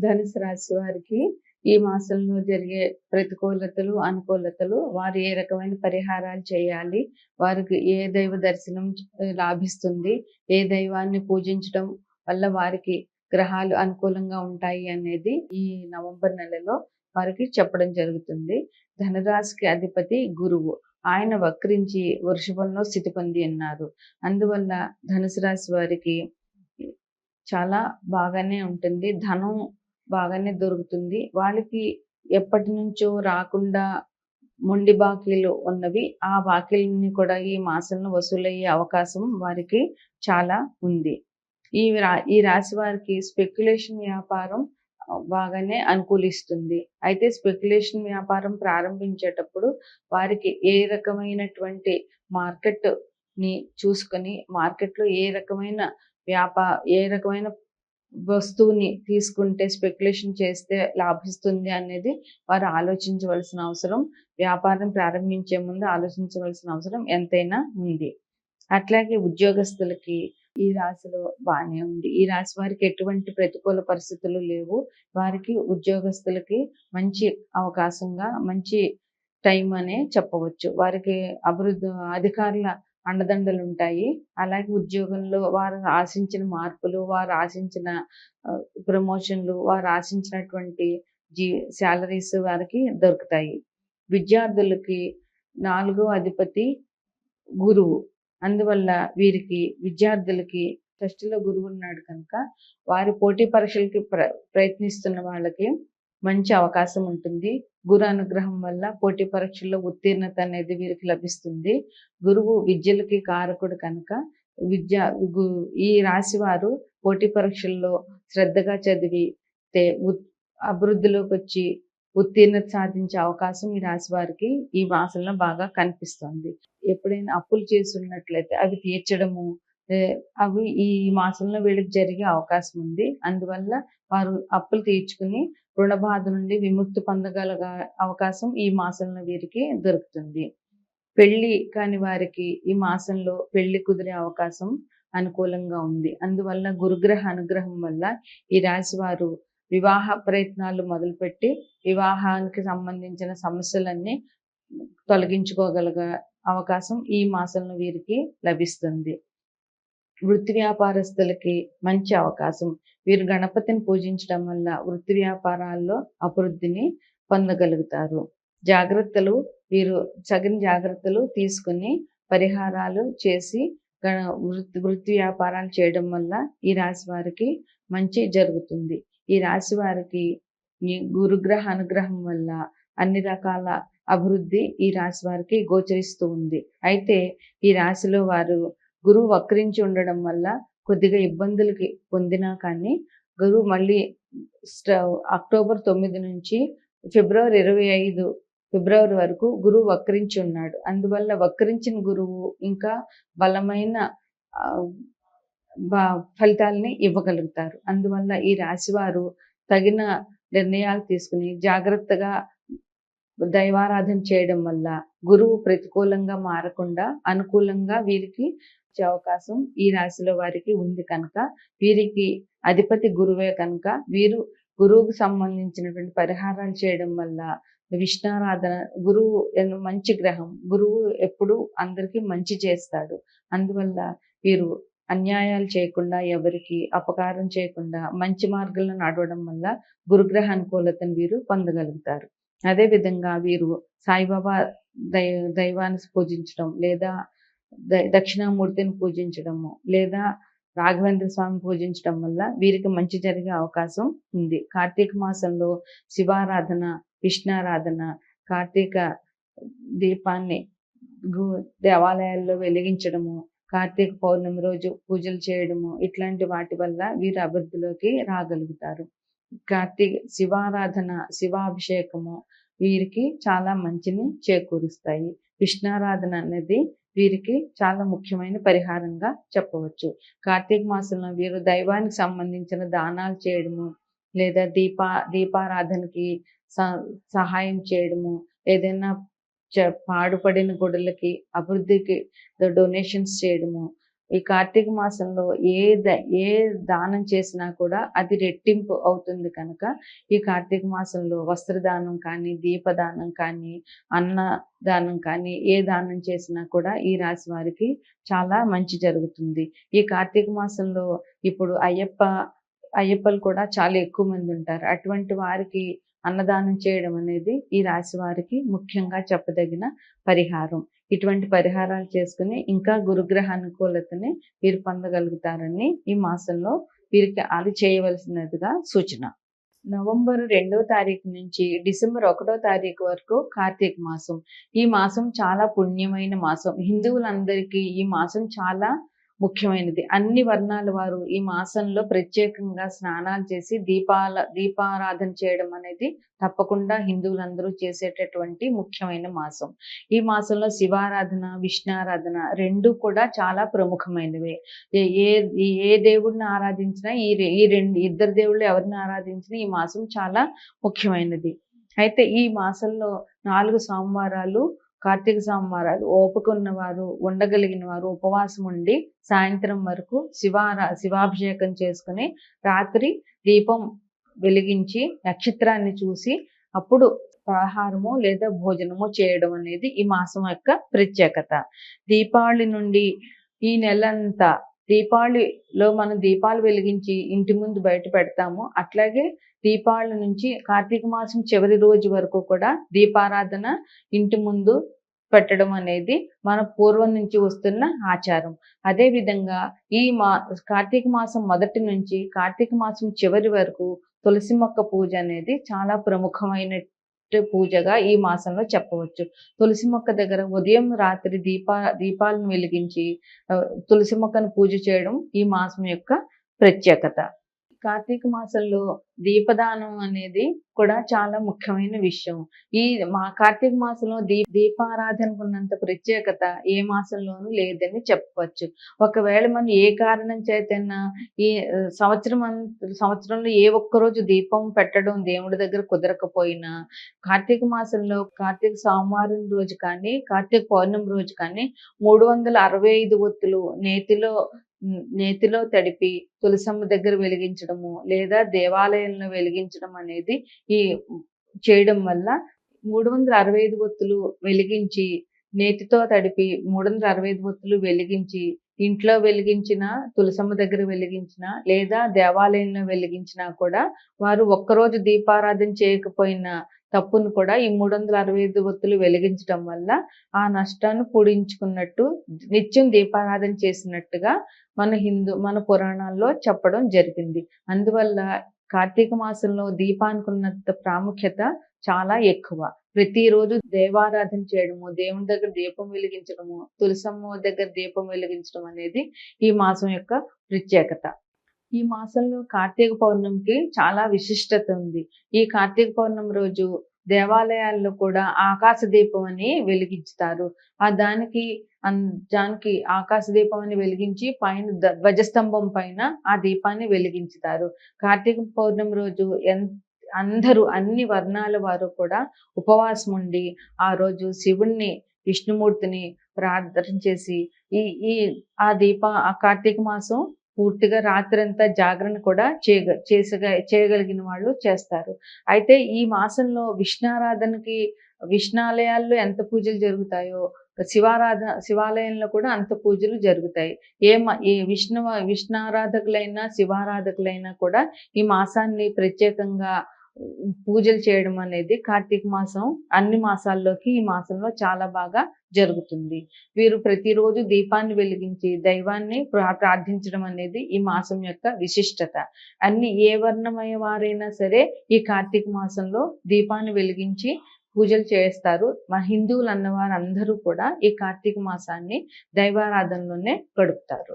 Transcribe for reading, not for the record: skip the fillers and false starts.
ధనుసు రాశి వారికి ఈ మాసంలో జరిగే ప్రతికూలతలు, అనుకూలతలు, వారు ఏ రకమైన పరిహారాలు చేయాలి, వారికి ఏ దైవ దర్శనం లాభిస్తుంది, ఏ దైవాన్ని పూజించడం వల్ల వారికి గ్రహాలు అనుకూలంగా ఉంటాయి అనేది ఈ నవంబర్ నెలలో వారికి చెప్పడం జరుగుతుంది. ధనురాశికి అధిపతి గురువు. ఆయన వక్రించి వృషభంలో స్థితి పొంది ఉన్నారు. అందువల్ల ధనుసు రాశి వారికి చాలా బాగానే ఉంటుంది. ధనం బాగానే దొరుకుతుంది. వాళ్ళకి ఎప్పటి నుంచో రాకుండా మొండి బాకీలు ఉన్నవి, ఆ బాకీలన్నీ కూడా ఈ మాసంలో వసూలయ్యే అవకాశం వారికి చాలా ఉంది. ఈ రాశి వారికి స్పెక్యులేషన్ వ్యాపారం బాగానే అనుకూలిస్తుంది. అయితే స్పెక్యులేషన్ వ్యాపారం ప్రారంభించేటప్పుడు వారికి ఏ రకమైనటువంటి మార్కెట్‌ని చూసుకొని, మార్కెట్‌లో ఏ రకమైన వస్తువుని తీసుకుంటే స్పెక్యులేషన్ చేస్తే లాభిస్తుంది అనేది వారు ఆలోచించవలసిన అవసరం, వ్యాపారం ప్రారంభించే ముందు ఆలోచించవలసిన అవసరం ఎంతైనా ఉంది. అట్లాగే ఉద్యోగస్తులకి ఈ రాశిలో బానే ఉంది. ఈ రాశి వారికి ఎటువంటి ప్రతికూల పరిస్థితులు లేవు. వారికి ఉద్యోగస్తులకి మంచి అవకాశంగా, మంచి టైం అనే చెప్పవచ్చు. వారికి అధికారుల అండదండలుంటాయి. అలాగే ఉద్యోగంలో వారు ఆశించిన మార్పులు, వారు ఆశించిన ప్రమోషన్‌లు, వారు ఆశించినటువంటి సాలరీస్ వారికి దొరుకుతాయి. విద్యార్థులకి 4వ అధిపతి గురువు. అందువల్ల వీరికి విద్యార్థులకి షష్ఠిలో గురువున్నాడు కనుక వారి పోటీ పరీక్షలకి ప్రయత్నిస్తున్న వాళ్ళకి మంచి అవకాశం ఉంటుంది. గురు అనుగ్రహం వల్ల పోటీ పరీక్షల్లో ఉత్తీర్ణత అనేది వీరికి లభిస్తుంది. గురువు విద్యలకి కారకుడు కనుక ఈ రాశి వారు పోటీ పరీక్షల్లో శ్రద్ధగా చదివి అభివృద్ధిలోకి వచ్చి ఉత్తీర్ణత సాధించే అవకాశం ఈ రాశి వారికి ఈ మాసంలో బాగా కనిపిస్తుంది. ఎప్పుడైనా అప్పులు చేసి ఉన్నట్లయితే అవి తీర్చడము, అవి ఈ మాసంలో వీళ్ళకి జరిగే అవకాశం ఉంది. అందువల్ల వారు అప్పులు తీర్చుకుని రుణ బాధ నుండి విముక్తి పొందగల అవకాశం ఈ మాసంలో వీరికి దొరుకుతుంది. పెళ్లి కాని వారికి ఈ మాసంలో పెళ్లి కుదిరే అవకాశం అనుకూలంగా ఉంది. అందువల్ల గురుగ్రహ అనుగ్రహం వల్ల ఈ రాశి వారు వివాహ ప్రయత్నాలు మొదలుపెట్టి వివాహానికి సంబంధించిన సమస్యలన్నీ తొలగించుకోగలిగ అవకాశం ఈ మాసంలో వీరికి లభిస్తుంది. వృత్తి వ్యాపారస్తులకి మంచి అవకాశం. వీరు గణపతిని పూజించడం వల్ల వృత్తి వ్యాపారాల్లో అభివృద్ధిని పొందగలుగుతారు. వీరు తగిన జాగ్రత్తలు తీసుకుని పరిహారాలు చేసి వృత్తి వ్యాపారాలు చేయడం వల్ల ఈ రాశి వారికి మంచి జరుగుతుంది. ఈ రాశి వారికి ఈ గురుగ్రహ అనుగ్రహం వల్ల అన్ని రకాల అభివృద్ధి ఈ రాశి వారికి గోచరిస్తూ ఉంది. అయితే ఈ రాశిలో వారు గురువు వక్రించి ఉండడం వల్ల కొద్దిగా ఇబ్బందులకి పొందినా కానీ గురువు మళ్ళీ అక్టోబర్ 9 నుంచి ఫిబ్రవరి 25 వరకు గురువు వక్రించి ఉన్నాడు. అందువల్ల వక్రించిన గురువు ఇంకా బలమైన ఫలితాలని ఇవ్వగలుగుతారు. అందువల్ల ఈ రాశి వారు తగిన నిర్ణయాలు తీసుకుని జాగ్రత్తగా దైవారాధన చేయడం వల్ల గురువు ప్రతికూలంగా మారకుండా అనుకూలంగా వీరికి వచ్చే అవకాశం ఈ రాశిలో వారికి ఉంది కనుక, వీరికి అధిపతి గురువే కనుక వీరు గురువుకు సంబంధించినటువంటి పరిహారాలు చేయడం వల్ల విష్ణారాధన, గురువు మంచి గ్రహం, గురువు ఎప్పుడు అందరికీ మంచి చేస్తాడు. అందువల్ల వీరు అన్యాయాలు చేయకుండా, ఎవరికి అపకారం చేయకుండా మంచి మార్గంలో నడవడం వల్ల గురుగ్రహ అనుకూలతను వీరు పొందగలుగుతారు. అదేవిధంగా వీరు సాయిబాబా దైవాన్ని పూజించడం, లేదా దక్షిణామూర్తిని పూజించడము, లేదా రాఘవేంద్ర స్వామిని పూజించడం వల్ల వీరికి మంచి జరిగే అవకాశం ఉంది. కార్తీక మాసంలో శివారాధన, విష్ణారాధన, కార్తీక దీపాన్ని దేవాలయాల్లో వెలిగించడము, కార్తీక పౌర్ణమి రోజు పూజలు చేయడము, ఇట్లాంటి వాటి వల్ల వీరు అభివృద్ధిలోకి రాగలుగుతారు. శివారాధన, శివాభిషేకము వీరికి చాలా మంచిని చేకూరుస్తాయి. విష్ణారాధన అనేది వీరికి చాలా ముఖ్యమైన పరిహారంగా చెప్పవచ్చు. కార్తీక మాసంలో వీరు దైవానికి సంబంధించిన దానాలు చేయడము, లేదా దీపారాధనకి సహాయం చేయడము, ఏదైనా పాడుపడిన గుడులకి అభివృద్ధికి డొనేషన్స్ చేయడము, ఈ కార్తీక మాసంలో ఏ దానం చేసినా కూడా అది రెట్టింపు అవుతుంది కనుక ఈ కార్తీక మాసంలో వస్త్రదానం కానీ, దీపదానం కానీ, అన్నదానం కానీ ఏ దానం చేసినా కూడా ఈ రాశి వారికి చాలా మంచి జరుగుతుంది. ఈ కార్తీక మాసంలో ఇప్పుడు అయ్యప్పలు కూడా చాలా ఎక్కువ మంది ఉంటారు. అటువంటి వారికి అన్నదానం చేయడం అనేది ఈ రాశి వారికి ముఖ్యంగా చెప్పదగిన పరిహారం. ఇటువంటి పరిహారాలు చేసుకుని ఇంకా గురుగ్రహ అనుకూలతని వీరు పొందగలుగుతారని ఈ మాసంలో వీరికి అది చేయవలసినదిగా సూచన. నవంబర్ 2వ తారీఖు నుంచి డిసెంబర్ 1వ తారీఖు వరకు కార్తీక మాసం. ఈ మాసం చాలా పుణ్యమైన మాసం. హిందువులందరికీ ఈ మాసం చాలా ముఖ్యమైనది. అన్ని వర్ణాల వారు ఈ మాసంలో ప్రత్యేకంగా స్నానాలు చేసి దీపారాధన చేయడం అనేది తప్పకుండా హిందువులందరూ చేసేటటువంటి ముఖ్యమైన మాసం. ఈ మాసంలో శివారాధన, విష్ణారాధన రెండు కూడా చాలా ప్రముఖమైనవే. ఏ ఏ దేవుడిని ఆరాధించినా ఈ ఇద్దరు దేవుళ్ళు ఎవరిని ఆరాధించినా ఈ మాసం చాలా ముఖ్యమైనది. అయితే ఈ మాసంలో 4 సోమవారాలు కార్తీక సోమవారాలు ఓపిక ఉన్నవారు, ఉండగలిగిన వారు ఉపవాసం ఉండి సాయంత్రం వరకు శివాభిషేకం చేసుకుని రాత్రి దీపం వెలిగించి నక్షత్రాన్ని చూసి అప్పుడు ఆహారము లేదా భోజనము చేయడం అనేది ఈ మాసం యొక్క ప్రత్యేకత. దీపావళి నుండి ఈ నెలంతా దీపావళిలో మనం దీపాలు వెలిగించి ఇంటి ముందు బయట పెడతాము. అట్లాగే దీపావళి నుంచి కార్తీక మాసం చివరి రోజు వరకు కూడా దీపారాధన ఇంటి ముందు పెట్టడం అనేది మన పూర్వం నుంచి వస్తున్న ఆచారం. అదే విధంగా కార్తీక మాసం మొదటి నుంచి కార్తీక మాసం చివరి వరకు తులసి మొక్క పూజ అనేది చాలా ప్రముఖమైన పూజగా ఈ మాసంలో చెప్పవచ్చు. తులసి మొక్క దగ్గర ఉదయం రాత్రి దీపాలను వెలిగించి తులసి మొక్కను పూజ చేయడం ఈ మాసం యొక్క ప్రత్యేకత. కార్తీక మాసంలో దీపదానం అనేది కూడా చాలా ముఖ్యమైన విషయం. కార్తీక మాసంలో దీపారాధనకు ఉన్నంత ప్రత్యేకత ఏ మాసంలోనూ లేదని చెప్పవచ్చు. ఒకవేళ మనం ఏ కారణం చేతైనా ఈ సంవత్సరంలో ఏ ఒక్కరోజు దీపం పెట్టడం దేవుడి దగ్గర కుదరకపోయినా కార్తీక మాసంలో కార్తీక సోమవారం రోజు కానీ, కార్తీక పౌర్ణమి రోజు కానీ 365 ఒత్తులు నేతిలో తడిపి తులసమ్మ దగ్గర వెలిగించడము లేదా దేవాలయంలో వెలిగించడం అనేది చేయడం వల్ల 365 ఒత్తులు వెలిగించి నేతితో తడిపి 365 ఒత్తులు వెలిగించి ఇంట్లో వెలిగించిన, తులసమ్మ దగ్గర వెలిగించిన లేదా దేవాలయంలో వెలిగించినా కూడా వారు ఒక్కరోజు దీపారాధన చేయకపోయినా తప్పును కూడా ఈ 365 ఒత్తులు వెలిగించడం వల్ల ఆ నష్టాన్ని పూడించుకున్నట్టు నిత్యం దీపారాధన చేసినట్టుగా మన పురాణాల్లో చెప్పడం జరిగింది. అందువల్ల కార్తీక మాసంలో దీపానికి ఉన్నంత ప్రాముఖ్యత చాలా ఎక్కువ. ప్రతిరోజు దేవారాధన చేయడము, దేవుని దగ్గర దీపం వెలిగించడము, తులసమ్మ దగ్గర దీపం వెలిగించడం అనేది ఈ మాసం యొక్క ప్రత్యేకత. ఈ మాసంలో కార్తీక పౌర్ణమికి చాలా విశిష్టత ఉంది. ఈ కార్తీక పౌర్ణమి రోజు దేవాలయాల్లో కూడా ఆకాశ దీపం అని వెలిగించుతారు. దానికి ఆకాశ దీపం అని వెలిగించి పైన ధ్వజస్తంభం పైన ఆ దీపాన్ని వెలిగించుతారు. కార్తీక పౌర్ణమి రోజు అందరూ అన్ని వర్ణాల వారు కూడా ఉపవాసం ఉండి ఆ రోజు శివుణ్ణి, విష్ణుమూర్తిని ప్రార్థన చేసి ఆ కార్తీక మాసం పూర్తిగా రాత్రంతా జాగరణ కూడా చేయగలిగిన వాళ్ళు చేస్తారు. అయితే ఈ మాసంలో విష్ణాలయాల్లో ఎంత పూజలు జరుగుతాయో శివాలయంలో కూడా అంత పూజలు జరుగుతాయి. విష్ణారాధకులైనా శివారాధకులైనా కూడా ఈ మాసాన్ని ప్రత్యేకంగా పూజలు చేయడం అనేది కార్తీక మాసం అన్ని మాసాల్లోకి ఈ మాసంలో చాలా బాగా జరుగుతుంది. వీరు ప్రతిరోజు దీపాన్ని వెలిగించి దైవాన్ని ప్రార్థించడం అనేది ఈ మాసం యొక్క విశిష్టత. ఏ వర్ణమయ వారైనా సరే ఈ కార్తీక మాసంలో దీపాన్ని వెలిగించి పూజలు చేస్తారు. మా హిందువులు అన్నవారు అందరూ కూడా ఈ కార్తీక మాసాన్ని దైవారాధనలోనే గడుపుతారు.